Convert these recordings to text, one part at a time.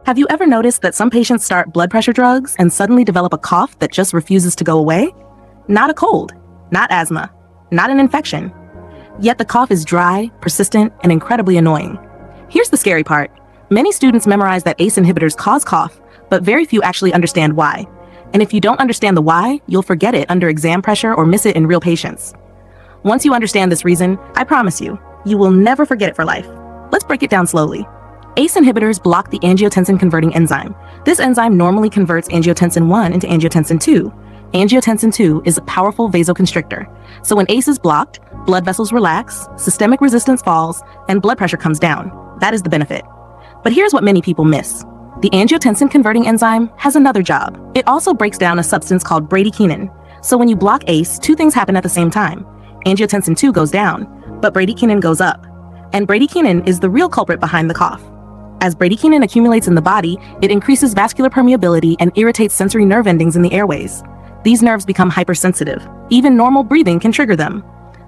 Have you ever noticed that some patients start blood pressure drugs and suddenly develop a cough that just refuses to go away? Not a cold, not asthma, not an infection. Yet the cough is dry, persistent, and incredibly annoying. Here's the scary part. Many students memorize that ACE inhibitors cause cough, but very few actually understand why. And if you don't understand the why, you'll forget it under exam pressure or miss it in real patients. Once you understand this reason, I promise you, you will never forget it for life. Let's break it down slowly. ACE inhibitors block the angiotensin-converting enzyme. This enzyme normally converts angiotensin 1 into angiotensin 2. Angiotensin 2 is a powerful vasoconstrictor. So when ACE is blocked, blood vessels relax, systemic resistance falls, and blood pressure comes down. That is the benefit. But here's what many people miss. The angiotensin-converting enzyme has another job. It also breaks down a substance called bradykinin. So when you block ACE, two things happen at the same time. Angiotensin 2 goes down, but bradykinin goes up. And bradykinin is the real culprit behind the cough. As bradykinin accumulates in the body, it increases vascular permeability and irritates sensory nerve endings in the airways. These nerves become hypersensitive. Even normal breathing can trigger them.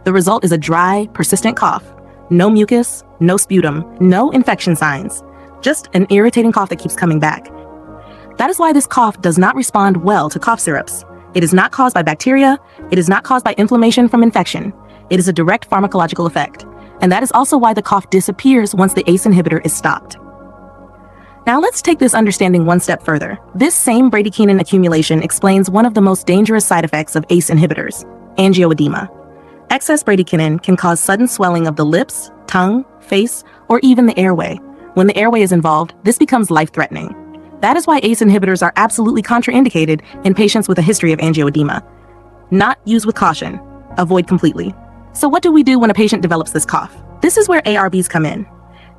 The result is a dry, persistent cough. No mucus, no sputum, no infection signs. Just an irritating cough that keeps coming back. That is why this cough does not respond well to cough syrups. It is not caused by bacteria. It is not caused by inflammation from infection. It is a direct pharmacological effect. And that is also why the cough disappears once the ACE inhibitor is stopped. Now let's take this understanding one step further. This same bradykinin accumulation explains one of the most dangerous side effects of ACE inhibitors, angioedema. Excess bradykinin can cause sudden swelling of the lips, tongue, face, or even the airway. When the airway is involved, this becomes life-threatening. That is why ACE inhibitors are absolutely contraindicated in patients with a history of angioedema. Not use with caution. Avoid completely. So what do we do when a patient develops this cough? This is where ARBs come in.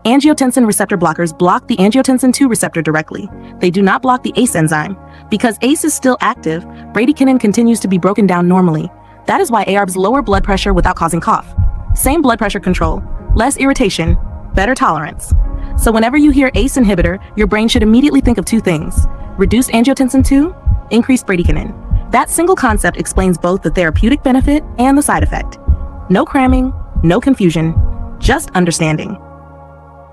Angiotensin receptor blockers block the angiotensin 2 receptor directly. They do not block the ACE enzyme. Because ACE is still active, bradykinin continues to be broken down normally. That is why ARBs lower blood pressure without causing cough. Same blood pressure control, less irritation, better tolerance. So whenever you hear ACE inhibitor, your brain should immediately think of two things: reduce angiotensin 2, increase bradykinin. That single concept explains both the therapeutic benefit and the side effect. No cramming, no confusion, just understanding.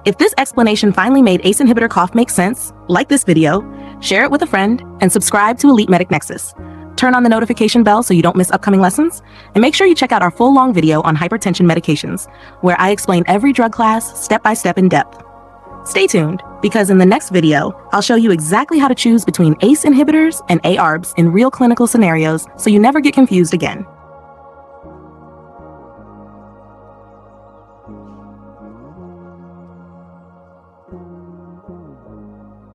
If this explanation finally made ACE inhibitor cough make sense, like this video, share it with a friend, and subscribe to Elite Medic Nexus. Turn on the notification bell so you don't miss upcoming lessons, and make sure you check out our full long video on hypertension medications, where I explain every drug class step by step in depth. Stay tuned, because in the next video, I'll show you exactly how to choose between ACE inhibitors and ARBs in real clinical scenarios so you never get confused again.